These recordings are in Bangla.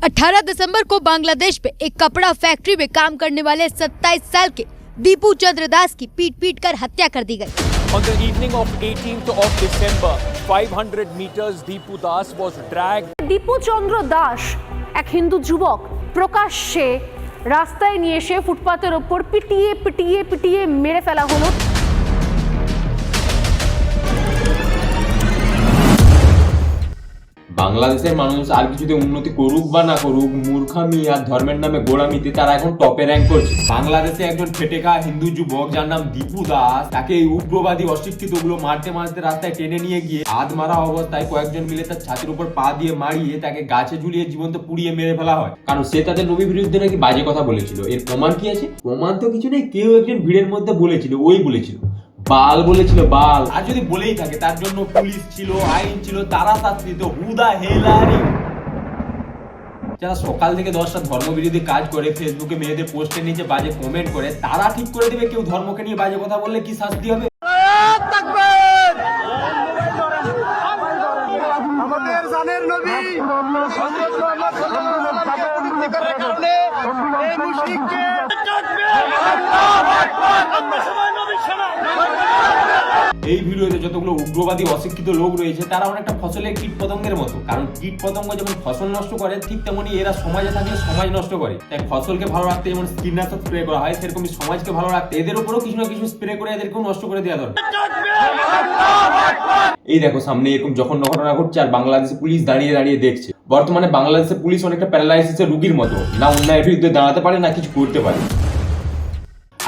18 दिसंबर को बांग्लादेश में एक कपड़ा फैक्ट्री में काम करने वाले 27 साल के दीपू चंद्र दास की पीट कर हत्या कर दी गई। On the evening of 18th of December, 500 meters Deepu Das was dragged. Dipu Chandra Das এক হিন্দু যুবক প্রকাশ্যে রাস্তায় নিয়ে এসে ফুটপাতের ওপর পিটিয়ে মেরে ফেলা হলো। বাংলাদেশের মানুষ আর কিছুতে উন্নতি করুক বা না করুক, মূর্খামি আর ধর্মের নামে গোড়ামিতে তারা এখন টপে র্যাঙ্ক করছে। বাংলাদেশে একজন খেটে খাওয়া হিন্দু যুবক যার নাম দীপু দাস, তাকে এই উগ্রবাদী অশিক্ষিত গুলো মারতে রাস্তায় টেনে নিয়ে গিয়ে হাত মারা অবস্থায় কয়েকজন মিলে তার ছাতির উপর পা দিয়ে মারিয়ে তাকে গাছে ঝুলিয়ে জীবন্ত পুড়িয়ে মেরে ফেলা হয়, কারণ সে তাদের নবীর বিরুদ্ধে নাকি বাজে কথা বলেছিল। এর প্রমাণ কি আছে? প্রমাণ তো কিছু নেই, কেউ একজন ভিড়ের মধ্যে বলেছিল, ওই বলেছিল বাল বলেছিল বাল। আর যদি বলেই থাকে তার জন্য পুলিশ ছিল, আইন ছিল, তারা শাস্তি দিত। হুদা হেলারি যারা সকাল থেকে 10টা ধর্মবিরোধী কাজ করে, ফেসবুকে মেয়েদের পোস্টের নিচে বাজে কমেন্ট করে, তারা ঠিক করে দেবে কেউ ধর্মকে নিয়ে বাজে কথা বললে কি শাস্তি হবে। আমাদের জানের নবী হযরত মুহাম্মদ সাল্লাল্লাহু আলাইহি ওয়াসাল্লামের কারণে এই মুশরিককে আল্লাহু আকবার আল্লাহু এই ভিডিওতে যতগুলো উগ্রবাদী অশিক্ষিত লোক রয়েছে তারা অনেকটা ফসলের কীট পতঙ্গের মতো, কারণ কীট পতঙ্গ যেমন ফসল নষ্ট করে ঠিক তেমনি এরা সমাজে থাকলে সমাজ নষ্ট করে। তাই ফসলকে ভালো রাখতে যেমন কীটনাশক স্প্রে করা হয়, সেরকমই সমাজকে ভালো রাখতে এদের উপরও কিছু না কিছু স্প্রে করে এদেরকেও নষ্ট করে দেওয়া দরকার। এই দেখো সামনে এরকম যখন ঘটনা ঘটছে আর বাংলাদেশের পুলিশ দাঁড়িয়ে দেখছে। বর্তমানে বাংলাদেশের পুলিশ অনেকটা প্যারালাইসিসের রোগীর মতো, না অন্যায়ের বিরুদ্ধে দাঁড়াতে পারে না কিছু করতে পারে।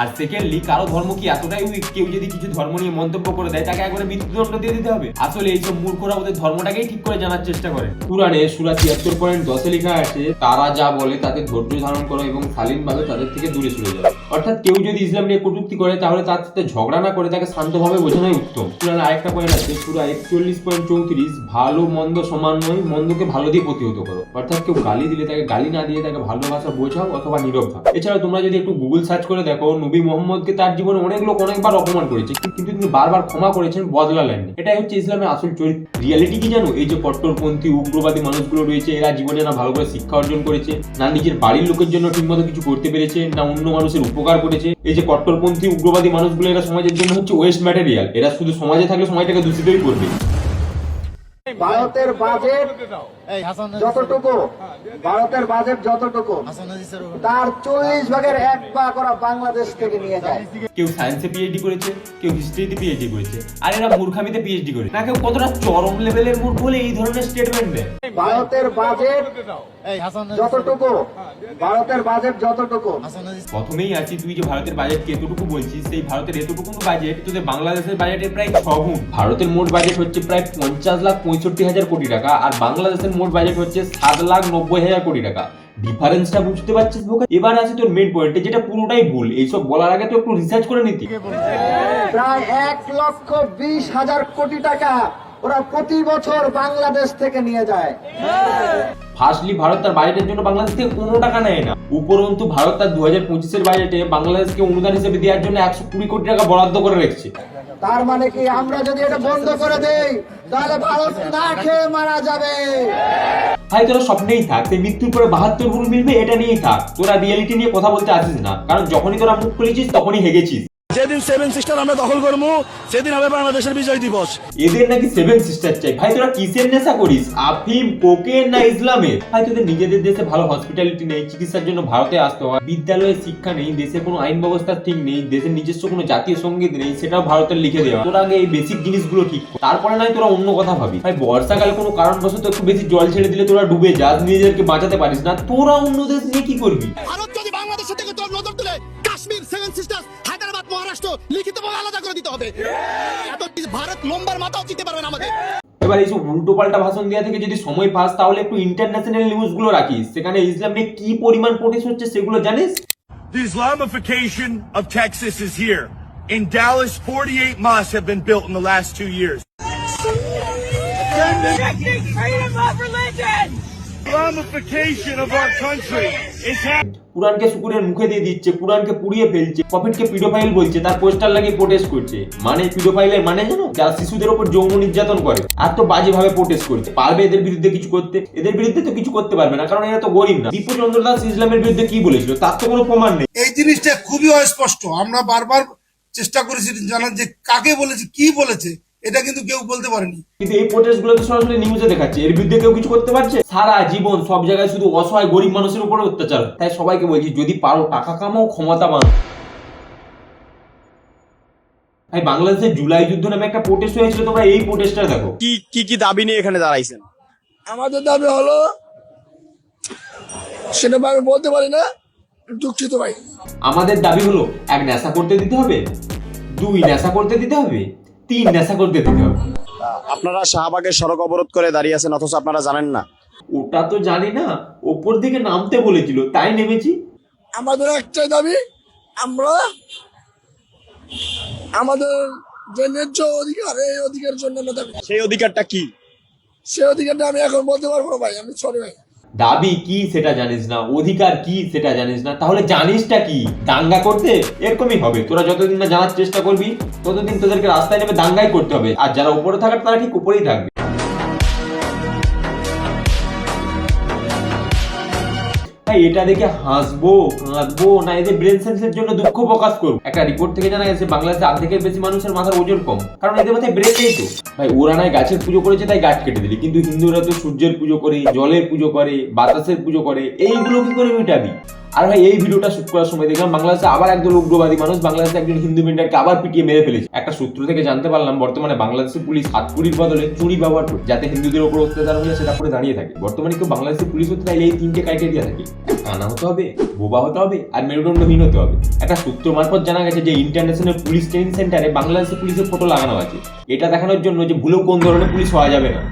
আর সেকেন্ডলি, কারো ধর্ম কি এতটাই উইক, কেউ যদি কিছু ধর্ম নিয়ে মন্তব্য করে দেয় তাকে একবারে মৃত্যুদণ্ড দিয়ে দিতে হবে? আসলে এইসব মূর্খরা ওদের ধর্মটাকেই ঠিক করে জানার চেষ্টা করে। কুরআনে সূরা 73.10 লেখা আছে, তারা যা বলে তাতে ধৈর্য ধারণ করো এবং শালীনভাবে তাদের থেকে দূরে সরে যাও। অর্থাৎ কেউ যদি ইসলাম নিয়ে কটূক্তি করে তাহলে তার সাথে ঝগড়া না করে তাকে শান্তভাবে বোঝানোই উত্তম। কুরআনে আরেকটা পয়েন্ট আছে, সূরা 41.34, ভালো মন্দ সমান নয়, মন্দকে ভালো দিয়ে প্রতিহত করো। অর্থাৎ কেউ গালি দিলে তাকে গালি না দিয়ে তাকে ভালোবাসা বোঝাও অথবা নীরব থাকো। এছাড়া তোমরা যদি একটু গুগল সার্চ করে দেখো, নবী মুহাম্মদকে তার জীবনে অনেক লোক অনেকবার অপমান করেছে, কিন্তু তিনি বারবার ক্ষমা করেছেন, বদলা নেননি। এটাই হচ্ছে ইসলামের আসল চরিত্র। রিয়ালিটি কি জানো? এই যে কট্টরপন্থী উগ্রবাদী মানুষগুলো রয়েছে, এরা জীবনে না ভালো করে শিক্ষা অর্জন করেছে, না নিজের বাড়ির লোকের জন্য ঠিকমতো কিছু করতে পেরেছে, না অন্য মানুষের উপকার করেছে। এই যে কট্টরপন্থী উগ্রবাদী মানুষগুলো, এরা সমাজের জন্য হচ্ছে ওয়েস্ট ম্যাটেরিয়াল। এরা শুধু সমাজে থাকলে সমাজটাকে দূষিতই করবে। ভারতের বাজেট যতটুকু তার 40 ভাগের 1 ভাগ ওরা বাংলাদেশ থেকে নিয়ে যায়। কেউ সায়েন্সে পিএইচডি করেছে, কেউ হিস্ট্রিতে পিএইচডি করেছে, আর এরা মূর্খামিতে পিএইচডি করে। না কেউ কতটা চরম লেভেলের মূর্খ হলে এই ধরনের স্টেটমেন্ট দেয়। ভারতের বাজেট যতটুকু প্রথমেই আছি, তুই যে ভারতের বাজেট এতটুকু বলছিস, সেই ভারতের এতটুকু বাজেট তোদের বাংলাদেশের বাজেটের প্রায় 6 গুণ। ভারতের মোট বাজেট হচ্ছে প্রায় 50,65,000 কোটি টাকা, আর বাংলাদেশের মোট বাজেট হচ্ছে 7,90,000 কোটি টাকা। ডিফারেন্সটা বুঝতে পারছিস বোকা? এবার আছে তোর মেইন পয়েন্টে, যেটা পুরোটাই ভুল। এইসব বলার আগে তো একটু রিসার্চ করে নিতি। প্রায় 1,20,000 কোটি টাকা ওরা প্রতি বছর বাংলাদেশ থেকে নিয়ে যায়। ফার্স্টলি, ভারত তার বাজেটের জন্য বাংলাদেশ থেকে কোনো টাকা নেয় না। উপরন্তু ভারত তার 2025-এর বাজেটে বাংলাদেশকে অনুদান হিসেবে দেওয়ার জন্য 120 কোটি টাকা বরাদ্দ করে রেখেছে। তার মানে কি আমরা যদি এটা বন্ধ করে দেই তাহলে ভারত না খেয়ে মারা যাবে। ভাই তোরা স্বপ্নেই থাক, সেই মৃত্যুর পরে 72 গুণ মিলবে এটা নিয়েই থাক। তোরা রিয়েলিটি নিয়ে কথা বলতে আসিস না, কারণ যখনই তোরা মুখ খুলেছিস তখনই হেগেছিস। যেদিন 7 সিস্টার আমরা দখল করবো সেদিন হবে বাংলাদেশের বিজয় দিবস। এদের নাকি 7 সিস্টার চাই। ভাই তোরা কিসের নেশা করিস? আফিম, কোকেন না ইসলামের? ভাই তোদের নিজেদের দেশে ভালো হসপিটালিটি নেই, চিকিৎসার জন্য ভারতে আসতে হয়, বিদ্যালয়ে শিক্ষা নেই, দেশে কোনো আইন ব্যবস্থা ঠিক নেই, দেশের নিজস্ব কোনো জাতীয় সঙ্গীত নেই, সেটাও ভারতের লিখে দেওয়া। তোরা আগে এই বেসিক জিনিসগুলো ঠিক কর, তারপরে নয় তোরা অন্য কথা ভাবি। ভাই বর্ষাকালে কোনো কারণবশত একটু বেশি জল ছেড়ে দিলে তোরা ডুবে যাস, নিজেদেরকে বাঁচাতে পারিস না, তোরা অন্য দেশ নিয়ে কি করবি? ভারত যদি বাংলাদেশের থেকে তোর নজর তুলে কাশ্মীর, 7 সিস্টার্স, হায়দ্রাবাদ, মহারাষ্ট্র লিখিতভাবে আলাদা করে দিতে হবে। এত ভারত লম্বার মাথাও চিনতে পারবে না আমাদের। এবার এইসব উল্টো পাল্টা ভাষণ দেওয়া থেকে যদি সময় পাস তাহলে একটু ইন্টারন্যাশনাল নিউজগুলো রাখিস, সেখানে ইসলাম নিয়ে কি পরিমাণ প্রোটেস্ট হচ্ছে সেগুলো জানিস। The Islamification of Texas is here. In Dallas, 48 mosques have been built in the last 2 years. Protecting freedom of religion! Islamification of our country is happening. কুরআনকে শুকুরের মুখে দিয়ে দিচ্ছে, কুরআনকে পুড়িয়ে ফেলছে, প্রফেটকে পিডোফাইল বলছে, তার পোস্টার লাগিয়ে প্রোটেস্ট করছে। মানে পিডোফাইলের মানে জানো, যারা শিশুদের উপর যৌন নির্যাতন করে, এত বাজেভাবে প্রোটেস্ট করছে। পারবে এদের বিরুদ্ধে কিছু করতে? এদের বিরুদ্ধে তো কিছু করতে পারবে না, কারণ এরা তো গরিব না। দীপু চন্দ্র দাস ইসলামের বিরুদ্ধে কি বলেছিল তার তো কোনো প্রমাণ নেই। এই জিনিসটা খুবই অস্পষ্ট। আমরা বারবার চেষ্টা করেছি জানার যে কাকে বলেছে, কি বলেছে, এটা কিন্তু কেউ বলতে পারেনি। কিন্তু এই প্রোটেস্ট গুলো তো সরাসরি নিউজে দেখাচ্ছে, এর বিরুদ্ধে কেউ কিছু করতে পারছে? সারা জীবন সব জায়গায় শুধু অসহায় গরিব মানুষের উপরে অত্যাচার। তাই সবাইকে বলছি, যদি পারো টাকা কামাও, ক্ষমতা বানাও। ভাই, বাংলাদেশের জুলাই যুদ্ধ নামে একটা প্রোটেস্ট হয়েছিল, তোমরা এই প্রোটেস্টটা দেখো। কি দাবি নিয়ে এখানে দাঁড়াইছেন? আমাদের দাবি হলো, সেটা আমি বলতে পারি না, দুঃখিত ভাই। আমাদের দাবি হলো, 1 নেশা করতে দিতে হবে, 2 নেশা করতে দিতে হবে, 3 নেশা করতে দিতে হবে। আপনারা শাহবাগের সড়ক অবরোধ করে দাঁড়িয়ে আছেন, অথচ আপনারা জানেন না? ওটা তো জানি না, ওপর দিকে নামতে বলেছিল তাই নেমেছি। আমাদের একটাই দাবি, আমরা আমাদের যে ন্যায্য অধিকার, এই অধিকারের জন্য আমরা দাবি। সেই অধিকারটা কি? সেই অধিকারটা আমি এখন বলতে পারবো না ভাই, আমি সরি ভাই। দাবি কি সেটা জানিস না, অধিকার কি সেটা জানিস না, তাহলে জানিসটা কি? দাঙ্গা করতে? এরকমই হবে। তোরা যতদিন না জানার চেষ্টা করবি, ততদিন তোদেরকে রাস্তায় নেমে দাঙ্গাই করতে হবে। আর যারা উপরে থাকার তারা ঠিক উপরেই থাকবে। এটা দেখে হাসবো, কাঁদবো, না এদের ব্রেন সেন্সের জন্য দুঃখ প্রকাশ করবো? একটা রিপোর্ট থেকে জানা গেছে বাংলাদেশে অর্ধেকের বেশি মানুষের মাথার ওজন কম, কারণ এদের মাথায় ব্রেন নেই তো। ভাই, ওরা নয় গাছের পুজো করেছে তাই গাছ কেটে দিলি, কিন্তু হিন্দুরা তো সূর্যের পুজো করে, জলের পুজো করে, বাতাসের পুজো করে, এইগুলো কি করে মিটাবি? আর ভাই, এই ভিডিওটা শুট করার সময় দেখলাম বাংলাদেশে আবার একদল উগ্রবাদী মানুষ বাংলাদেশে একজন হিন্দু মেন্টারকে আবার পিটিয়ে মেরে ফেলেছে। একটা সূত্র থেকে জানতে পারলাম বর্তমানে বাংলাদেশের পুলিশ হাতকুড়ির বদলে চুরি ব্যবহার করে, যাতে হিন্দুদের উপর অত্যাচার হলে সেটা করে দাঁড়িয়ে থাকে। বর্তমানে কেউ বাংলাদেশের পুলিশ হতে চাইলে এই 3টে ক্রাইটেরিয়া থাকে: কানা হতে হবে, বোবা হতে হবে, আর মেরুদণ্ডহীন হতে হবে। একটা সূত্র মারফত জানা গেছে যে ইন্টারন্যাশনাল পুলিশ ট্রেনিং সেন্টারে বাংলাদেশের পুলিশের ফটো লাগানো আছে, এটা দেখানোর জন্য যে ভুলেও কোন ধরনের পুলিশ হওয়া যাবে না।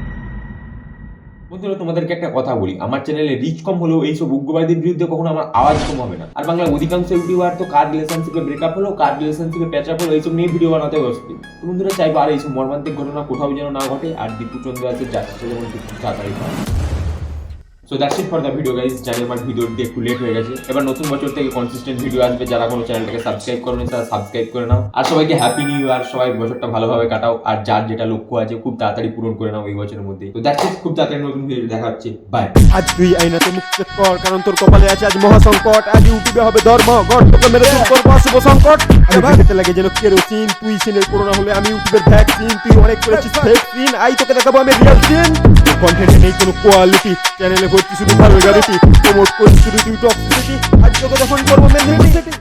বন্ধুরা, তোমাদেরকে একটা কথা বলি, আমার চ্যানেলে রিচ কম হলেও এইসব উগ্রবাদীর বিরুদ্ধে কখনো আমার আওয়াজ কম হবে না। আর বাংলার অধিকাংশ ইউটিউবার তো কার রিলেশনশিপে ব্রেকআপ হলো, কার রিলেশনশিপে প্যাচআপ হলো, এইসব নিয়ে ভিডিও বানাতে ব্যস্ত। তো বন্ধুরা, চাইবো আর এইসব মর্মান্তিক ঘটনা কোথাও যেন না ঘটে, আর দীপু চন্দ্র আছে জাস্টিসটা যেমন খুব তাড়াতাড়ি হয়। So that's it for the video guys. জানি আমার ভিডিওটি একটু লেট হয়ে গেছে, এবার নতুন বছর থেকে কনসিস্টেন্ট ভিডিও আসবে। যারা কোনো চ্যানেলটাকে সাবস্ক্রাইব করোনি তারা সাবস্ক্রাইব করে নাও। আর সবাইকে হ্যাপি নিউ ইয়ার, সবাই বছরটা ভালোভাবে কাটাও, আর যার যেটা লক্ষ্য আছে খুব তাড়াতাড়ি পূরণ করে নাও এই বছরের মধ্যে। তো দ্যাটস ইট, খুব তাড়াতাড়ি নতুন ভিডিও দেখা হচ্ছে, বাই। আজ তুই আইনাতে মুক্ত কর, কারণ তোর কপালে আছে আজ মহাসংকট। আজ ইউটিউবে হবে ধর্মঘট, তোকে মেরে দূর করবো শুভ সংকট। আমি খেতে লাগে যেন কেরোসিন, তুই সিনের করোনা হলে আমি ইউটিউবের ভ্যাকসিন। তুই অনেক করেছিস ফেক সিন, আই তোকে দেখাবো আমি রিয়েল সিন। কন্টেন্টে নেই কোনো কোয়ালিটি, চ্যানেলে ভর্তি শুধু ভালো গাড়িটি, প্রমোট করছি শুধু তুই টক্সিসিটি। আজ তোকে যখন করবো মেন্টালিটি।